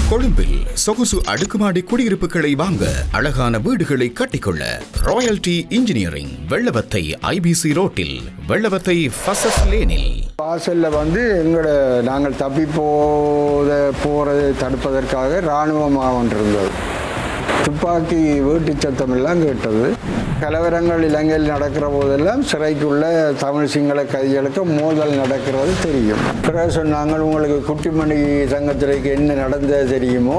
கொழும்பில் சொகுசு அடுக்குமாடி குடியிருப்புகளை வாங்க, அழகான வீடுகளை கட்டிக்கொள்ள ராயல்டி இன்ஜினியரிங், வெள்ளவத்தை ஐபிசி ரோட்டில், வெள்ளவத்தை ஃபசஸ் லேனில். வாசல்ல நாங்கள் தப்பி போறதை தடுப்பதற்காக இராணுவமாக ஒன்றிருந்தது. துப்பாக்கி வீட்டு சத்தம் எல்லாம் கேட்டது. கலவரங்கள் இலங்கையில் நடக்கிற போதெல்லாம் சிறைக்குள்ள தமிழ் சிங்கள கைதிகளுக்கு மோதல் நடக்கிறது தெரியும். பிறகு சொன்னாங்க, உங்களுக்கு குட்டிமணி சங்கத்திற்கு என்ன நடந்தது தெரியுமோ?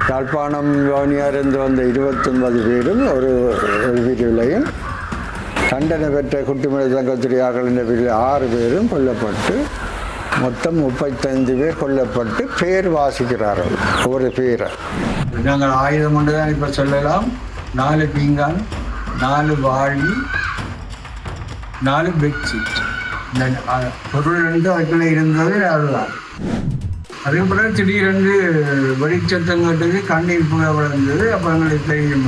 யாழ்ப்பாணம் வவுனியாரிலிருந்து வந்த 29 பேரும் ஒரு பிரிவிலையும், தண்டனை பெற்ற குட்டிமணி சங்கத்திரியார்கள் என்ற பிரிவில் 6 பேரும் கொல்லப்பட்டு மொத்தம் 35 பேர் கொல்லப்பட்டு பேர் வாசிக்கிறார்கள். ஒரு பேரை நாங்கள் ஆயுதம் ஒன்று தான் இப்போ சொல்லலாம். 4 பீங்கான், 4 வாழி, 4 பெட்ஷீட், பொருள் 2 அதுக்குள்ள இருந்தது. அதுதான். அதுக்கு பிறகு திடீரென்று வெடிச்சத்தம் கேட்டது, கண்ணீர் புகை விழுந்தது. அப்போ எங்களுக்கு தெரியும்,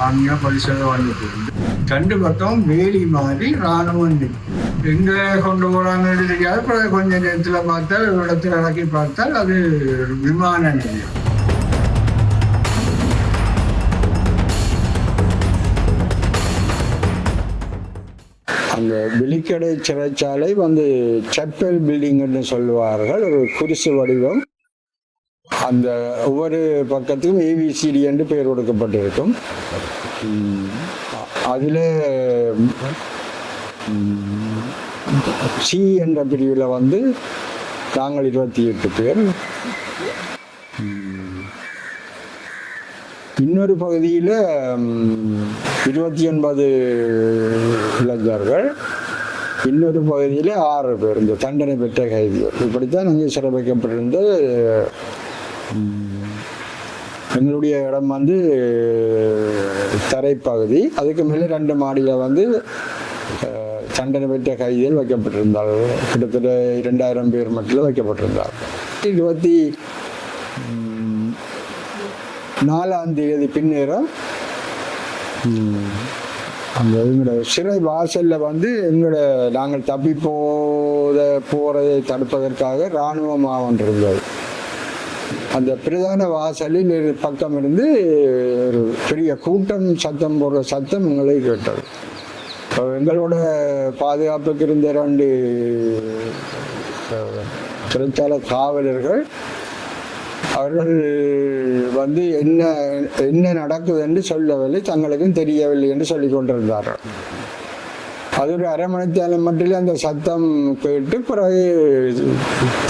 ஆமியா பரிசோதனை வந்துட்டு இருந்து 2 பக்கம் வேலி மாதிரி இராணுவம் எங்கே கொண்டு போகிறாங்கன்னு தெரியாது. அப்புறம் கொஞ்சம் நேரத்தில் பார்த்தால், ஒரு இடத்துல இறக்கி பார்த்தால் அது விமான நிலையம். அந்த விழிக்கடை சிறைச்சாலை செப்பல் பில்டிங்னு சொல்லுவார்கள். ஒரு குடிசு வடிவம். அந்த ஒவ்வொரு பக்கத்துக்கும் ஏபிசிடி என்று பெயர் கொடுக்கப்பட்டிருக்கும். அதில் சி என்ற பிரிவில் நாங்கள் 28 பேர். இன்னொரு பகுதியில் 29 இளைஞர்கள், இன்னொரு பகுதியில் 6 பேர் இந்த தண்டனை பெற்ற கைதிகள். இப்படித்தான் அங்கே சிறை வைக்கப்பட்டிருந்த. எங்களுடைய இடம் தரைப்பகுதி. அதுக்கு மேலே 2 மாடியில் தண்டனை பெற்ற கைதிகள் வைக்கப்பட்டிருந்தார்கள். கிட்டத்தட்ட 2000 பேர் மட்டும் வைக்கப்பட்டிருந்தார்கள். 24ஆம் தேதி பின்னேறம் அந்த எங்களோட சிறை வாசல்ல நாங்கள் தப்பி போறதை தடுப்பதற்காக இராணுவமாக ஒன்றிருந்தது. அந்த பிரதான வாசலில் பக்கம் இருந்து ஒரு பெரிய கூட்டம் சத்தம் போடுற சத்தம் எங்களை கேட்டது. எங்களோட பாதுகாப்புக்கு இருந்த 2 சிறைச்சாலை காவலர்கள் அவர்கள் என்ன நடக்குது என்று சொல்லவில்லை, தங்களுக்கும் தெரியவில்லை என்று சொல்லிக் கொண்டிருந்தார்கள். அது ஒரு அரை மணித்தாலும் மட்டும் அந்த சத்தம் கேட்டு பிறகு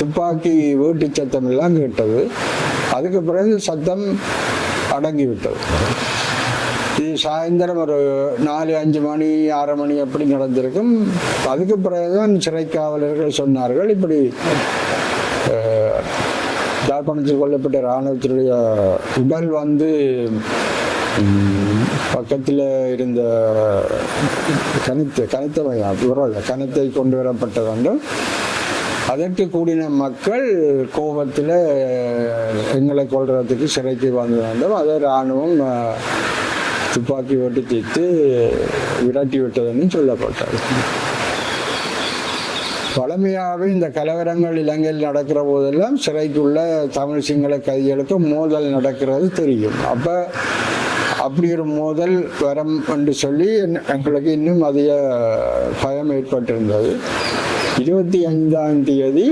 துப்பாக்கி வீட்டு சத்தம் எல்லாம் கேட்டது. அதுக்கு பிறகு சத்தம் அடங்கிவிட்டது. இது சாயந்தரம் ஒரு 4-5 மணி 6 மணி அப்படி நடந்திருக்கும். அதுக்கு பிறகுதான் சிறை காவலர்கள் சொன்னார்கள், இப்படி யாழ்ப்பாணத்தில் கொல்லப்பட்ட இராணுவத்தினுடைய உடல் பக்கத்தில் இருந்த கணத்தை கொண்டு வரப்பட்ட வேண்டும். அதற்கு கூடின மக்கள் கோபத்தில் எங்களை கொள்றதுக்கு சிறைக்கு வந்த வேண்டும். அதை இராணுவம் துப்பாக்கி ஓட்டி தீர்த்து விரட்டி விட்டதுன்னு சொல்லப்பட்டது. பழமையாகவே இந்த கலவரங்கள் இலங்கையில் நடக்கிற போதெல்லாம் சிறைக்குள்ள தமிழ் சிங்கள கைதிகளுக்கு மோதல் நடக்கிறது தெரியும். அப்படி ஒரு மோதல் வரம் என்று சொல்லி எங்களுக்கு இன்னும் அதிக பயம் ஏற்பட்டிருந்தது. 25ஆம் தேதி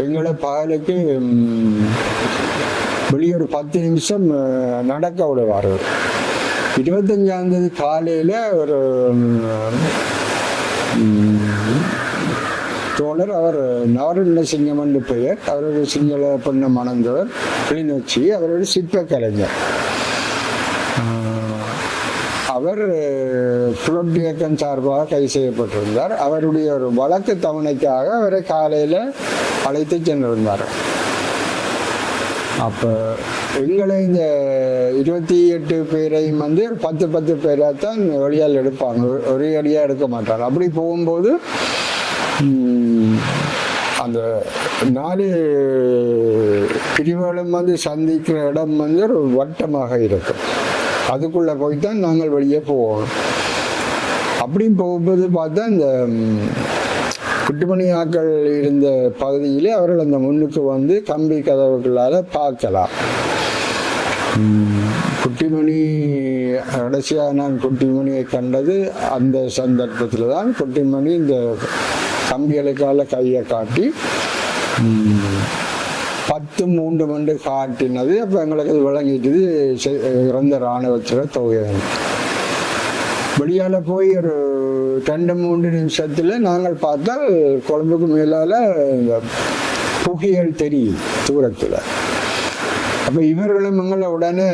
எங்களை பகலுக்கு வெளியே ஒரு 10 நிமிஷம் நடக்க விடுவார்கள். 25ஆம் தேதி காலையில் ஒரு தோழர், அவர் நவரண்ய சிங்கம் என்று பெயர், அவரோட சிங்கள பெண்ணை மணந்தவர், கிளிநொச்சி, அவரோட சிற்ப கலைஞர். அவர் புலட் இயக்கம் சார்பாக கைது செய்யப்பட்டிருந்தார். அவருடைய ஒரு வழக்கு தவணைக்காக அவரை காலையில் அழைத்து சென்றிருந்தார். அப்போ எங்களை இந்த 28 பேரையும் 10 பேரைத்தான் வழியால் எடுப்பாங்க, ஒரே அடியாக எடுக்க மாட்டாங்க. அப்படி போகும்போது அந்த 4 பிரிவுகளும் சந்திக்கிற இடம் ஒரு வட்டமாக இருக்கும். அதுக்குள்ளே போய்தான் நாங்கள் வெளியே போவோம். அப்படியும் போகும்போது பார்த்தா இந்த குட்டிமணி ஆக்கள் இருந்த பகுதியிலே அவர்கள் அந்த முன்னுக்கு வந்து கம்பி கதவுகளால் பார்க்கலாம். குட்டிமணி கடைசியாக நான் குட்டிமணியை கண்டது அந்த சந்தர்ப்பத்தில் தான். குட்டிமணி இந்த கம்பிகளுக்கால கையை காட்டி 10-3 காட்டினது. அப்போ எங்களுக்கு அது விளங்கிட்டது இறந்த இராணுவத்தில் தொகை. வெளியால் போய் ஒரு 2-3 நிமிஷத்தில் நாங்கள் பார்த்தால் கொழும்புக்கு மேலால் புகைகள் தெரியும் தூரத்தில். அப்போ இவர்களும் எங்களை உடனே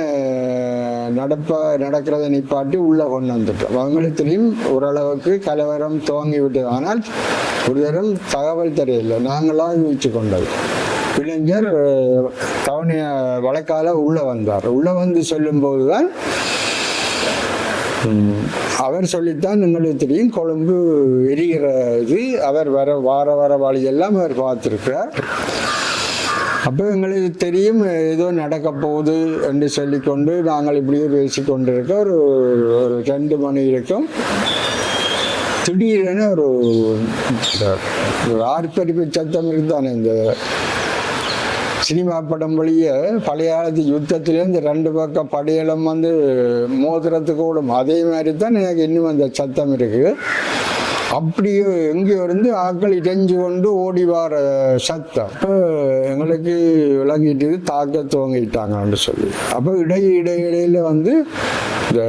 நடக்கிறத நிப்பாட்டி உள்ளே கொண்டு வந்துட்டோம். அவங்களுக்கு தெரியும் ஓரளவுக்கு கலவரம் துவங்கி விட்டது. ஆனால் ஒரு தரம் தகவல் தெரியல, நாங்களாக யூகிச்சு கொண்டது. இளைஞர் கவனிய வழக்கால உள்ளே வந்தார். உள்ளே வந்து சொல்லும்போது தான் அவர் சொல்லித்தான் எங்களுக்கு தெரியும் கொழும்பு எரிகிறது. அவர் வார வழியெல்லாம் அவர் பார்த்துருக்கிறார். அப்போ எங்களுக்கு தெரியும் ஏதோ நடக்க போகுது என்று சொல்லிக்கொண்டு நாங்கள் இப்படியே பேசிக்கொண்டிருக்க ஒரு 2 மணி இருக்கும். திடீரென ஒரு ஆர்ப்பரிப்பு சத்தம் இருக்குதானே. இந்த சினிமா படம் வழியே பழைய காலத்து யுத்தத்திலே இந்த 2 பக்கம் படையலம் வந்து மோதிரத்துக்கு ஓடும். அதே மாதிரி தான் எனக்கு இன்னும் அந்த சத்தம் இருக்குது. அப்படியே எங்கேயோ இருந்து ஆக்கள் இறைஞ்சு கொண்டு ஓடி வர சத்தம். அப்போ எங்களுக்கு விளங்கிட்டு தாக்க துவங்கிட்டாங்கன்னு சொல்லி. அப்போ இடையிடையில வந்து இந்த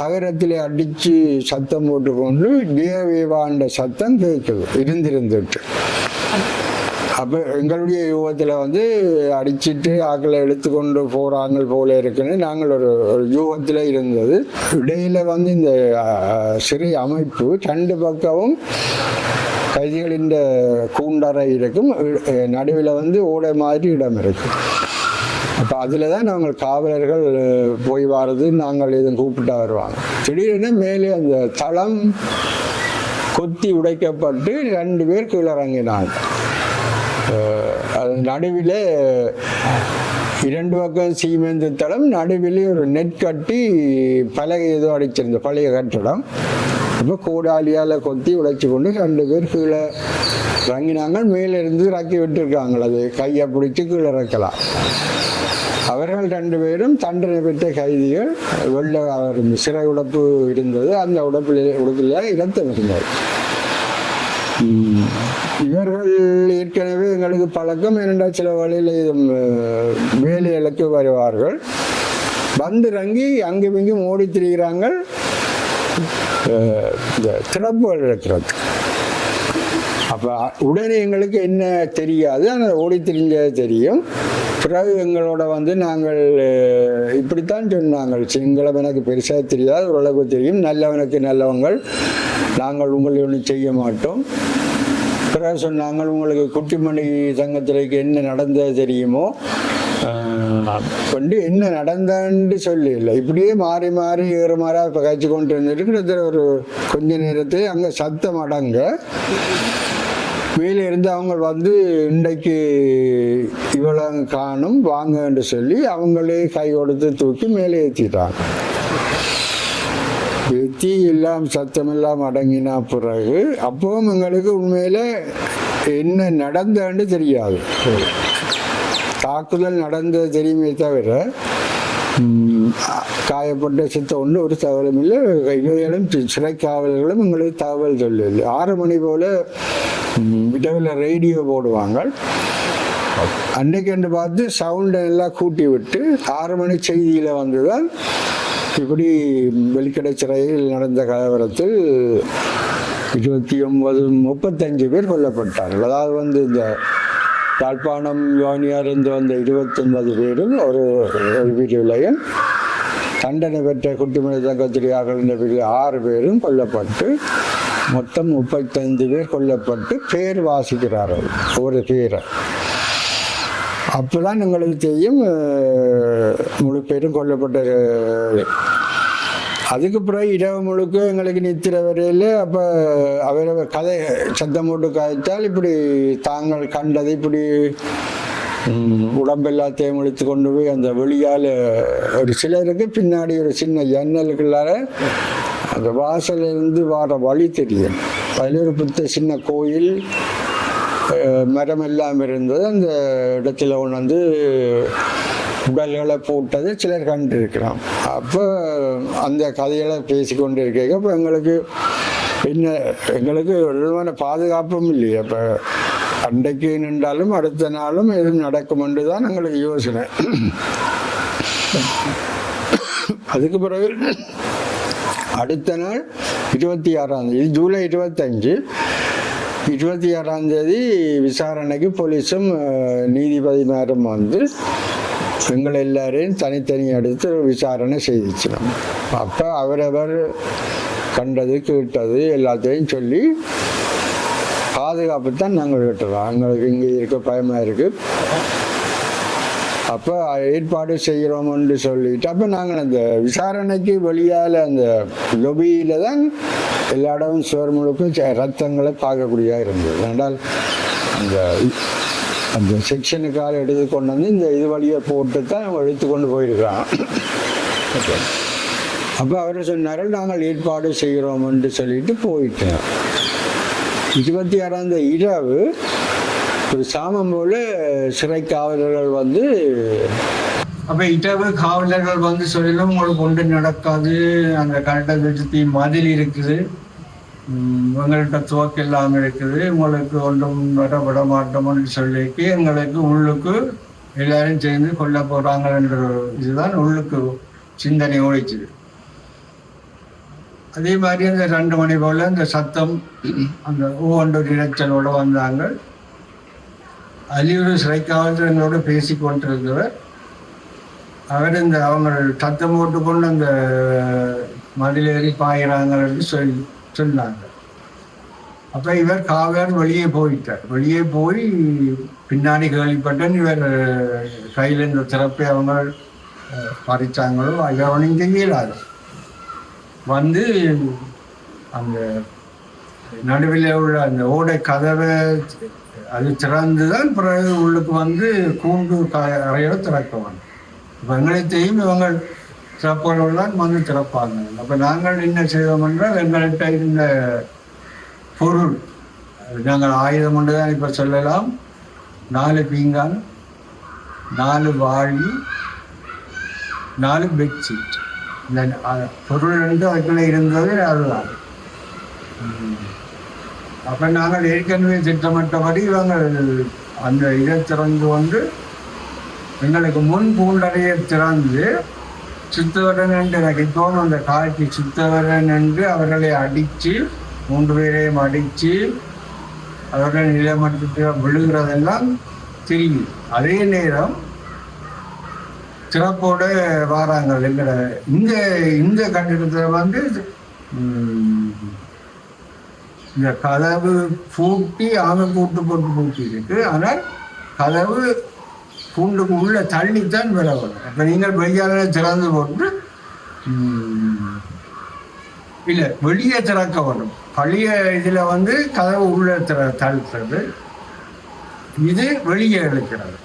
தகரத்தில் அடித்து சத்தம் போட்டுக்கொண்டு தேவேவாண்ட சத்தம் கேட்குது இருந்துட்டு. அப்போ எங்களுடைய யூகத்தில் வந்து அடிச்சுட்டு ஆக்களை எடுத்துக்கொண்டு போகிறாங்க போல இருக்குன்னு நாங்கள் ஒரு யூகத்தில் இருந்தது. இடையில் வந்து இந்த சிறை அமைப்பு 2 பக்கமும் கைதிகளின் கூண்டறை இருக்கும். நடுவில் வந்து ஓடை மாதிரி இடம் இருக்கும். அப்போ அதில் தான் நாங்கள் காவலர்கள் போய் வர்றது, நாங்கள் எதுவும் கூப்பிட்டா வருவாங்க. திடீர்னு மேலே அந்த தளம் கொத்தி உடைக்கப்பட்டு 2 பேர் கீழே இறங்கினாங்க. அது நடுவில் 2 பக்கம் சீமெந்து தளம், நடுவில் ஒரு நெட் கட்டி பலகை ஏதோ அடிச்சிருந்த பழைய கட்டடம். இப்போ கோடாலியால் கொத்தி உடைச்சி கொண்டு 2 பேர் கீழே இறங்கினாங்க. மேலிருந்து இறக்கி விட்டுருக்காங்க. அது கையை பிடிச்சி கீழே இறக்கலாம். அவர்கள் 2 பேரும் தண்டனை பெற்ற கைதிகள். வெள்ள சிறை உடப்பு இருந்தது. அந்த உடப்பில் இரத்தம் இருந்தது. இவர்கள் ஏற்கனவே எங்களுக்கு பழக்கம். ஏனென்றால் சில வழியில் வேலைகளுக்கு வருவார்கள். வந்து இறங்கி அங்கும் இங்கும் ஓடி திரிகிறாங்க. இந்த திறப்புகள் இருக்கிறது. அப்போ உடனே எங்களுக்கு என்ன தெரியாது, ஆனால் ஓடி திரிஞ்சது தெரியும். பிறகு எங்களோட வந்து நாங்கள் இப்படித்தான் சொன்னாங்க. சிங்களம் எனக்கு பெருசாக தெரியாது, ஓரளவுக்கு தெரியும். நல்லவனுக்கு நல்லவங்கள், நாங்கள் உங்களை ஒன்றும் செய்ய மாட்டோம். பிறகு சொன்னாங்க, உங்களுக்கு குட்டிமணி சங்கத்திற்கு என்ன நடந்தது தெரியுமோ கொண்டு என்ன நடந்தான்னு சொல்லல. இப்படியே மாறி மாறி ஏறுமாறா இப்போ காய்ச்சி கொண்டு வந்துட்டு ஒரு கொஞ்ச நேரத்தை அங்கே சத்தம் அடங்க மேலே இருந்து அவங்க வந்து இன்றைக்கு இவ்வளோ காணும் வாங்கன்னு சொல்லி அவங்களே கை கொடுத்து தூக்கி மேலே ஏற்றிட்டாங்க. ஏற்றி எல்லாம் சத்தமெல்லாம் அடங்கினா பிறகு அப்பவும் எங்களுக்கு உண்மையில் என்ன நடந்தான்னு தெரியாது. தாக்குதல் நடந்தது தெரியுமே தவிர காயப்பட்ட சித்தம் ஒன்று ஒரு தகவலும் இல்லை. இவைகளும் சிறை காவலர்களும் எங்களுக்கு தகவல் சொல்லலை. 6 மணி போல் விடவில் ரேடியோ போடுவாங்க. அன்றைக்கு பார்த்து சவுண்டை எல்லாம் கூட்டி விட்டு 6 மணி செய்தியில் வந்துதான் இப்படி வெளிக்கடை சிறையில் நடந்த கலவரத்தில் 35 பேர் கொல்லப்பட்டார்கள். அதாவது வந்து இந்த யாழ்ப்பாணம் யோனியாருந்து வந்த 29 பேரும் ஒரு பிரிவிலையும் தண்டனை பெற்ற குட்டிமணி தங்கத்திரியார்கள் என்ற பிரிவில் 6 பேரும் கொல்லப்பட்டு மொத்தம் 35 பேர் கொல்லப்பட்டு பேர் வாசிக்கிறார்கள் ஒரு பேரை. அப்போதான் எங்களுக்கு தெரியும் முழு பேரும் கொல்லப்பட்ட. அதுக்கு பிறகு இரவு முழுக்க எங்களுக்கு நித்திர வரையில் அப்போ அவரை கதை சத்தம் போட்டு காய்த்தால் இப்படி தாங்கள் கண்டது இப்படி உடம்பெல்லாத்தையும் இழுத்து கொண்டு போய் அந்த வெளியால் ஒரு சிலருக்கு பின்னாடி ஒரு சின்ன ஜன்னலுக்குள்ளார அந்த வாசலிருந்து வர வழி தெரியும். அதில் ஒரு சின்ன கோயில் மரம் எல்லாம் இருந்தது. அந்த இடத்துல கொண்டு உடல்களை போட்டது சிலர் கண்டிருக்கிறோம். அப்போ அந்த கதைகளை பேசிக்கொண்டு இருக்க அப்போ எங்களுக்கு ஒரு விதமான பாதுகாப்பும் இல்லையே. அப்போ அன்றைக்கு நின்றாலும் அடுத்த நாளும் எதுவும் நடக்கும் என்று தான் எங்களுக்கு யோசனை. அதுக்கு பிறகு அடுத்த நாள் 26ஆம் தேதி ஜூலை 25 26ஆம் தேதி விசாரணைக்கு போலீஸும் நீதிபதிமாரும் வந்து எங்களை எல்லாரையும் தனித்தனி எடுத்து விசாரணை செய்திச்சிடும். அப்போ அவரவர் கண்டது கேட்டது எல்லாத்தையும் சொல்லி பாதுகாப்பு தான் நாங்கள் கேட்டுறோம். எங்களுக்கு இங்கே இருக்க பயமாக இருக்குது, அப்போ ஏற்பாடு செய்கிறோம்னு சொல்லிட்டு அப்போ நாங்கள் அந்த விசாரணைக்கு வெளியால் அந்த லொபியில் தான் எல்லா இடமும் சுவர் முழுக்கும் ரத்தங்களை பார்க்கக்கூடியதாக இருந்தது. ஏனென்றால் அந்த செக்ஷனுக்காக எடுத்து கொண்டு வந்து இந்த இது வழியை போட்டு தான் எடுத்து கொண்டு போயிருக்கிறான். அப்போ அவர் சொன்னார்கள் நாங்கள் ஏற்பாடு செய்கிறோம்னு சொல்லிட்டு போயிட்டேன். 26ஆம் தேதி இரவு ஒரு சாமம் போல சிறை காவலர்கள் வந்து அப்போ இரவு காவலர்கள் வந்து சொல்லலும் உங்களுக்கு ஒன்று நடக்காது, அந்த கரெக்டாக சுற்றி மதில் இருக்குது, உங்கள்கிட்ட துவக்கம் இல்லாமல் இருக்குது, உங்களுக்கு ஒன்றும் விட மாட்டோம்னு சொல்லிக்கு எங்களுக்கு உள்ளுக்கு எல்லாரும் சேர்ந்து கொல்ல போகிறாங்கன்ற இதுதான் உள்ளுக்கு சிந்தனை ஓடிச்சுது. அதே மாதிரி அந்த 2 மணி போல் அந்த சத்தம் அந்த ஒவ்வொரு இரைச்சலோடு வந்தாங்க. அலியூர் சிறை காவலர்களோடு பேசி கொண்டிருந்தவர் அவர் அவங்க சத்தம் போட்டுக்கொண்டு அந்த மதிலேறி பாயிறாங்கன்னு சொன்னாங்க. அப்போ இவர் காவலர் வெளியே போயிட்டார். வெளியே போய் பின்னாடி கேள்விப்பட்டேன் இவர் கையில் இந்த திறப்பை அவங்க பறிச்சாங்களோ இவர் ஒன்றும் செய்யலாது வந்து அந்த நடுவில் உள்ள அந்த ஓடை கதவை அது திறந்து தான் பிறகு உள்ளுக்கு வந்து கூண்டு அறையோட திறக்குவாங்க. இப்போ எங்களைத்தையும் இவங்க திறப்பவர்கள் தான் வந்து திறப்பாங்க. அப்போ நாங்கள் என்ன செய்வோம் என்றால் எங்கள்கிட்ட இந்த பொருள் நாங்கள் ஆயுதம் ஒன்று தான் இப்போ சொல்லலாம், 4 பீங்கான், 4 வாழி, 4 பெட்ஷீட், இந்த பொருள் வந்து அதுக்குள்ளே இருந்தது அதுதான். அப்போ நாங்கள் ஏற்கனவே திட்டமிட்டபடி இவங்க அந்த இதை திறந்து கொண்டு எங்களுக்கு முன் பூண்டறையை திறந்து சுத்தவரன் என்று எனக்கு தோணும் அந்த காட்சி, சுத்தவரன் என்று அவர்களை அடித்து 3 பேரையும் அடித்து அவர்கள் நிலமட்டத்தை விழுகிறதெல்லாம் தெரியும். அதே நேரம் சிறப்போடு வாராங்க. எங்களை இந்த கட்டிடத்தில் வந்து இந்த கதவு பூட்டி பூட்டி இருக்கு. ஆனால் கதவு பூண்டுக்கு உள்ள தள்ளித்தான் விலகணும். இப்போ நீங்கள் வெளியால திறந்து போட்டு இல்லை வெளியே திறக்க வரும். பழைய இதில் வந்து கதவு உள்ள தள்ளுறது, இது வெளியே இழுக்கிறது.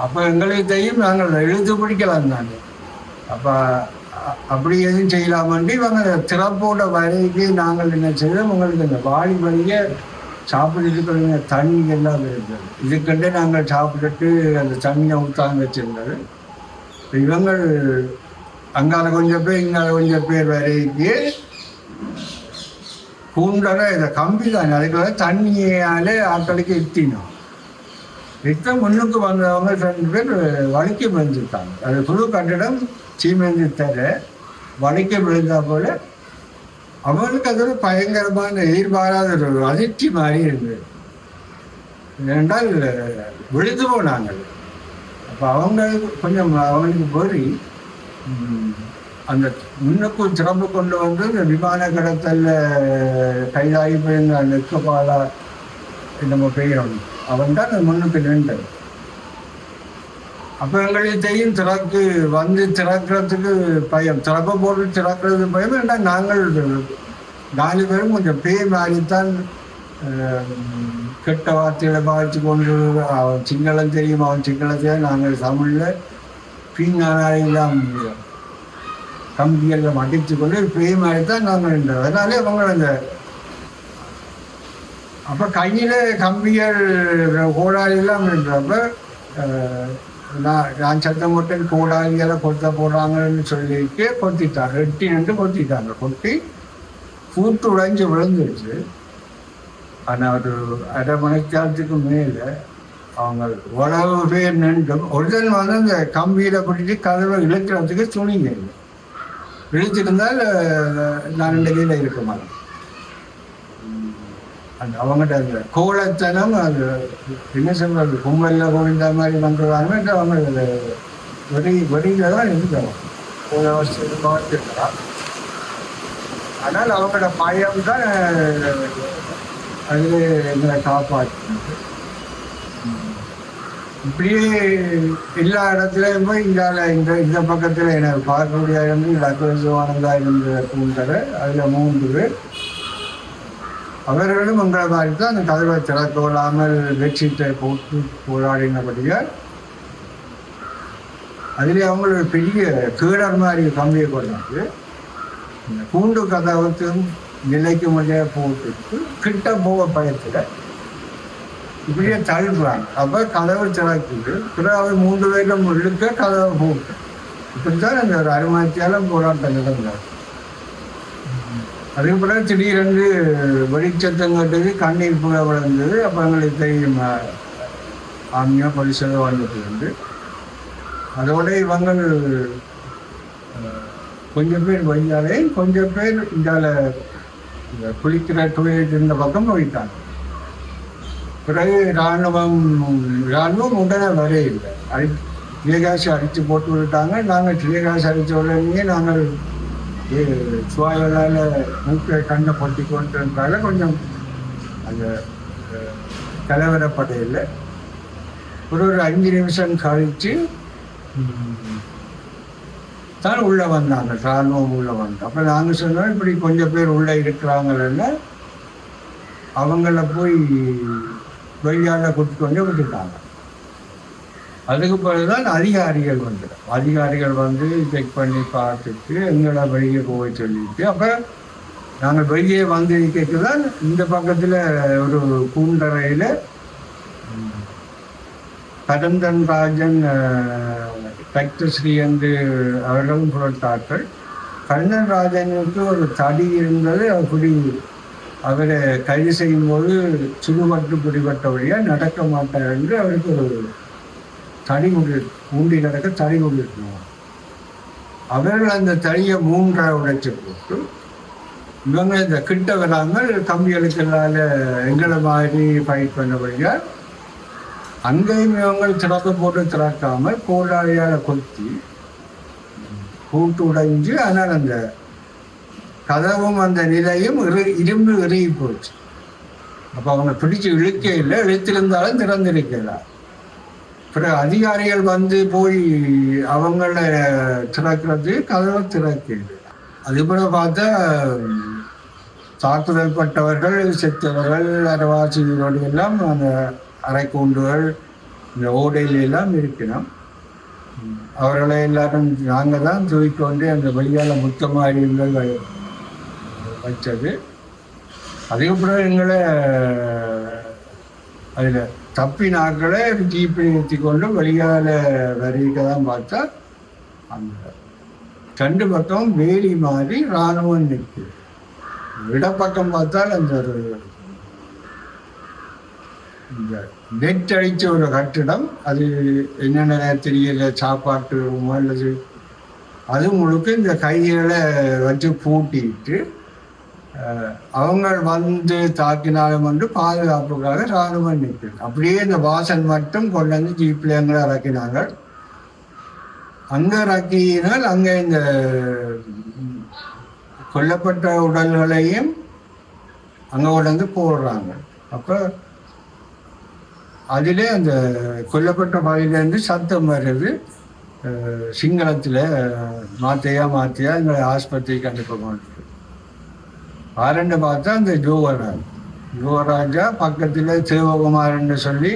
அப்போ எங்களுக்கு தெரியும் நாங்கள் இழுத்து பிடிக்கலாம் தாங்க. அப்போ அப்படி எதுவும் செய்யலாமண்டி இவங்க திறப்போட வரைக்கு நாங்கள் என்ன செய்தோம், உங்களுக்கு இந்த வாளி வழியை சாப்பிட்டுட்டு தண்ணி எல்லாம் இருந்தது. இதுக்கண்டே நாங்கள் சாப்பிட்டுட்டு அந்த தண்ணியை ஊற்றாங்க வச்சிருந்தது. இவங்க அங்கால கொஞ்சம் பேர் இங்கால கொஞ்சம் பேர் வரைக்கு கூண்டல இதை கம்பி தானே அதுக்குள்ள தண்ணியால் ஆட்களுக்கு எத்தினோம். எத்த முன்னுக்கு வந்தவங்க 2 பேர் வலிக்க விழுந்துட்டாங்க. அது புது கட்டிடம் சீமெந்து தர வலிக்க விழுந்தா போல அவங்களுக்கு அது ஒரு பயங்கரமான எதிர்பாராத ஒரு அதிர்ச்சி மாதிரி இருந்தது. ஏனென்றால் விழுந்து போனாங்க. அப்போ அவங்க கொஞ்சம் அவங்களுக்கு போய் அந்த முன்னுக்கும் சிறப்பு கொண்டு வந்து இந்த விமான கடத்தலில் கைதாகி போயிருந்த அந்த எக்கபாலா நம்ம பெயரும் அவன் தான் அந்த முன்னுக்கு நின்றது. அப்போ எங்களையும் திறக்கிறதுக்கு பயம், திறப்பை போட்டு திறக்கிறது பயம். ஏன்னா நாங்கள் 4 பேரும் கொஞ்சம் பேய் மாறித்தான் கெட்ட வார்த்தைகளை பாதித்து கொண்டு, அவன் சிங்களம் தெரியும், அவன் சிங்களத்தை நாங்கள் தமிழில் பீங்கானாலாம் கம்பியெல்லாம் அடித்து கொண்டு பேய் மாறித்தான் நாங்கள் நின்றோம். அதனாலே அவங்க அந்த அப்போ கையில் கம்பிகள் கோடாலியெல்லாம் இருக்கிறப்ப நான் சத்தம் போட்டு கோடாலிகளை கொத்த போடுறாங்கன்னு சொல்லிட்டு கொத்திட்டாங்க, 8 கொத்திட்டாங்க. கொத்தி கூட்டு உடைஞ்சு விழுந்துருச்சு. ஆனால் ஒரு அரை மணிக்காலத்துக்கு மேலே அவங்க உழவு பேர் நின்றும் ஒருத்தன் வந்து அந்த கம்பியில் பிடிச்சி கதவை இழுக்கிறதுக்கு துணிங்க இல்லை. இழுத்துருந்தால் நான் 2 கையில் இருக்க மாட்டேன். அந்த அவங்ககிட்ட அந்த கோலத்தனம் அது என்ன சொல்றது, கும்பலில் கோவிந்த மாதிரி பண்ணுறாங்க. அவங்க வெடியில தான் இருக்கிறோம், ஆனால் அவங்களோட பயம் தான் அதில் எங்களை காப்பாற்றினது. இப்படியே எல்லா இடத்துலையும் போய் இந்த பக்கத்தில் எனக்கு பார்க்கக்கூடிய இருந்து லக்ஷ்மணந்தா இருந்த கூண்டரை அதில் 3 பேர். அவர்களும் உங்களை மாதிரி தான் அந்த கதவை திறக்கொள்ளாமல் பெட்ஷீட்டை போட்டு போராடினபடியால் அதில் அவங்களோட பெரிய கீழர் மாதிரி கம்பியை கொண்டாந்து இந்த கூண்டு கதவுக்கும் நிலைக்கு முடிய போட்டுட்டு கிட்ட போக பயத்தில் இப்படியே தழுப்புறாங்க. அப்போ கதவை திறக்குது. பிறகு அவர் 3 பேரும் இழுக்க கதவை போட்டு இப்படித்தான் அந்த ஒரு அருமாத்தியாலும் போராட்டம் நடந்தார். அதுக்கு பிறகு திடீரென்று வெளிச்சத்தம் கட்டுது, கண்ணீர் புகை விழுந்தது. அப்போ எங்களுக்கு தெரியும் ஆமியா பரிசோதனை வந்துட்டு. அதோட இவங்க கொஞ்சம் பேர் வழியாலே கொஞ்சம் பேர் இந்தால குளிக்கிற தொழில் இந்த பக்கம் போயிட்டாங்க. பிறகு இராணுவம் உடனே வரே இல்லை. திரியகாசி அடித்து போட்டு விட்டாங்க. நாங்கள் திரியகாசி அடித்த உடனே நாங்கள் சுவாயால் மூக்கை கண்ணை பொட்டி கொண்டு இருந்தால கொஞ்சம் அந்த கலவரப்படையில் ஒரு 5 நிமிஷம் கழித்து தான் உள்ளே வந்தாங்க. இராணுவம் உள்ளே வந்தாங்க. அப்போ நாங்கள் சொன்னோம் இப்படி கொஞ்சம் பேர் உள்ளே இருக்கிறாங்கன்னு அவங்கள போய் வெளியால் கூட்டு கொண்டு விட்டுட்டாங்க. அதுக்கு பிறகுதான் அதிகாரிகள் வந்துடும். அதிகாரிகள் வந்து செக் பண்ணி பார்த்துட்டு எங்களை வெளியே போக சொல்லிட்டு அப்போ நாங்கள் வெளியே வந்து கேட்குதான் இந்த பக்கத்தில் ஒரு கூண்டறையில் கடந்தன் ராஜன் தக்தஸ்ரீ என்று அவர்களும் புரட்டார்கள். கடந்தன் ராஜனுக்கு ஒரு தடி இருந்தது. அப்படி அவரை கைது செய்யும்போது சுடுபட்டு பிடிபட்ட வழியாக நடக்க மாட்டார் என்று அவருக்கு ஒரு தடி ஊண்டி நடக்க தடி கொண்டிருக்கணும். அவர்கள் அந்த தடியை 3ஆக உடைச்சு போட்டு இவங்க இந்த கிட்ட வராமல் கம்பிகளுக்கெல்லாம் எங்களை மாதிரி ஃபைட் பண்ணபடியாக அங்கேயும் இவங்க திறக்க போட்டு திறக்காமல் கோடாளியால் கொத்தி கூட்டு உடைஞ்சு. ஆனால் அந்த கதவும் அந்த நிலையும் இரும்பு இறுகி போச்சு. அப்போ அவங்க பிடிச்சி இழுக்க இல்லை, இழுத்திருந்தாலும் திறந்திருக்கலாம். பிறகு அதிகாரிகள் வந்து போய் அவங்கள திறக்கிறது கதவை திறக்கிறது. அதுபோல பார்த்தா தாக்குதல் பட்டவர்கள் செத்தவர்கள் அரவாசிகளோடு எல்லாம் அந்த அரைக்கூண்டுகள் இந்த ஓடையிலெல்லாம் இருக்கணும். அவர்களை எல்லாரும் நாங்கள் தான் தூக்கிக்கொண்டு அந்த வெளியால் முத்தமாரியங்கள் வச்சது. அதுக்கப்புறம் எங்களை அதில் தப்பினாக்களை ஜீப்பை நிறுத்தி கொண்டு வெளியால் வரிக்க தான் பார்த்தா அந்த 2 பக்கம் வேலி மாதிரி இராணுவம் நிற்குது. இடப்பக்கம் பார்த்தால் அந்த ஒரு இந்த நெட் அடித்த ஒரு கட்டிடம், அது என்னென்ன தெரியல, சாப்பாட்டு அல்லது அது முழுக்க இந்த கைகளை வச்சு பூட்டிட்டு அவங்க வந்து தாக்கினாலும் வந்து பாதுகாப்புக்காக இராணுவம் நிற்குது. அப்படியே இந்த வாசன் மட்டும் கொண்டு வந்து ஜீப்பில் எங்களை இறக்கினாங்க. அங்கே இறக்கினால் அங்கே இந்த கொல்லப்பட்ட உடல்களையும் அங்கே கொண்டு போடுறாங்க. அப்போ அதிலே அந்த கொல்லப்பட்ட பகுதியிலேருந்து சத்தம் வருது. சிங்களத்தில் மாத்தியா எங்களை ஆஸ்பத்திரிக்கு அனுப்ப ஆரண்டு பார்த்தா அந்த ஜோகராஜா பக்கத்தில் சிவகுமாரன்னு சொல்லி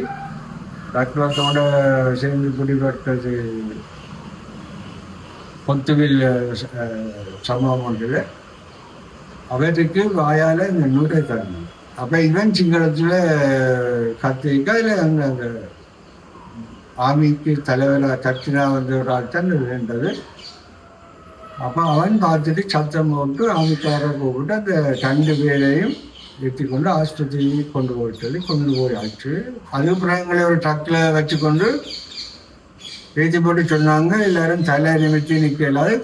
ரத்னத்தோட சேர்ந்து குடிபெற்றது கொத்துவில் சம்பவம் ஒன்றில் அவருக்கு வாயால் இந்த நூரை தரணும். அப்போ இவன் சிங்களத்தில் கத்திரிக்கா இல்லை அந்த ஆர்மிக்கு தலைவராக கத்தினா வந்து ஒரு ஆள் தான் வேண்டது. அப்போ அவன் பார்த்துட்டு சத்தம் போட்டு ஆமிக்காரை கூப்பிட்டு அந்த 2 பேரையும் ஏற்றி கொண்டு ஆஸ்பத்திரிக்கு கொண்டு போயாச்சு. அதுக்கப்புறம் எங்களை ஒரு ட்ரக்கில் வச்சுக்கொண்டு ஏற்றி போட்டு சொன்னாங்க, எல்லாரும் தலை நிமித்தி நிற்கலாது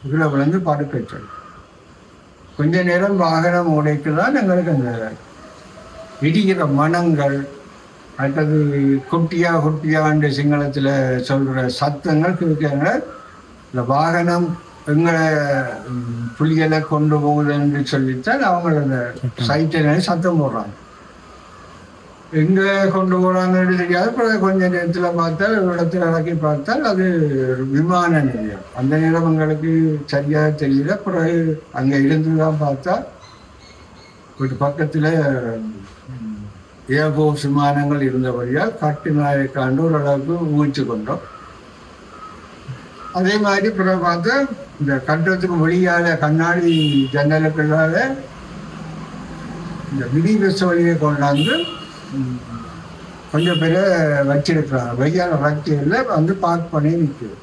கீழே விழுந்து படுக்க வச்சாங்க. கொஞ்ச நேரம் வாகனம் உடைக்கு தான் எங்களுக்கு அந்த இடிக்கிற மனங்கள் அடுத்தது குட்டியாண்டு சிங்களத்தில் சொல்கிற சத்தங்கள் கேட்குறாங்க. இந்த வாகனம் எங்களை புலிகளை கொண்டு போகுதுன்னு சொல்லித்தான் அவங்க அந்த சைட்டை சத்தம் போடுறாங்க. எங்கே கொண்டு போகிறாங்கன்னு தெரியாது. அப்புறம் கொஞ்ச நேரத்தில் பார்த்தால் இடத்துல இறக்கி பார்த்தால் அது விமான நிலையம். அந்த நேரம் எங்களுக்கு சரியாக தெரியல. பிறகு அங்கே இருந்து தான் பார்த்தா ஒரு பக்கத்தில் ஏர்போர்ஸ் விமானங்கள் இருந்தபடியால் கட்டுநாயக்காண்டு ஓரளவுக்கு ஊழிச்சு கொண்டோம். அதே மாதிரி பிறகு பார்த்தா இந்த கட்டத்துக்கு வெளியால் கண்ணாடி ஜன்னலுக்குள்ளால இந்த மினி பஸ் வழியை கொண்டாந்து கொஞ்சம் பேரை வச்சிருக்கிறாங்க. வெய்யால ரக்தியில் வந்து பார்க் பண்ணி நிற்குது.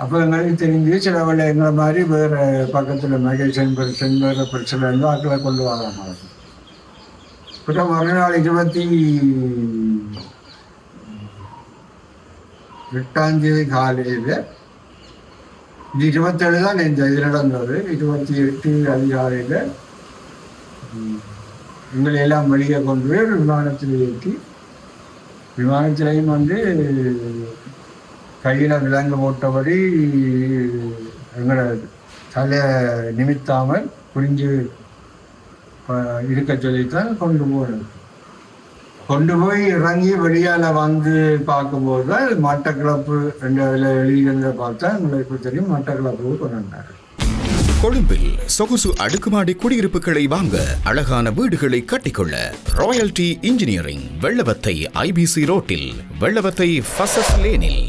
அப்போ எங்களுக்கு தெரிஞ்சு சில வேலை எங்களை மாதிரி வேறு பக்கத்தில் மகேசன் பெருசன் வேறு பிரச்சனை இருந்து ஆக்களை கொண்டு வராங்க. அப்புறம் மறுநாள் 28 காலையில் இது 27 தான் இந்த இது நடந்தது. 28 அதிகாலையில் எங்களை எல்லாம் வெளியே கொண்டு போய் ஒரு விமானத்தில் ஏற்றி விமானத்திலையும் வந்து கையில் விலங்கு போட்டபடி எங்களை தலை நிமித்தாமல் புரிஞ்சு இருக்க சொல்லித்தான் கொண்டு போய் இறங்கி வெளியால் வந்து பார்க்கும்போது தான் மட்டக்களப்பு என்ற அதில் எழுதியிருந்த பார்த்தா எங்களுக்கு தெரியும் மட்டக்களப்புக்கு கொண்டு வந்தார். கொழும்பில் சொகுசு அடுக்குமாடி குடியிருப்புகளை வாங்க அழகான வீடுகளை கட்டிக்கொள்ள ராயல்டி இன்ஜினியரிங் வெள்ளவத்தை IBC ரோட்டில் வெள்ளவத்தை ஃபசஸ் லேனில்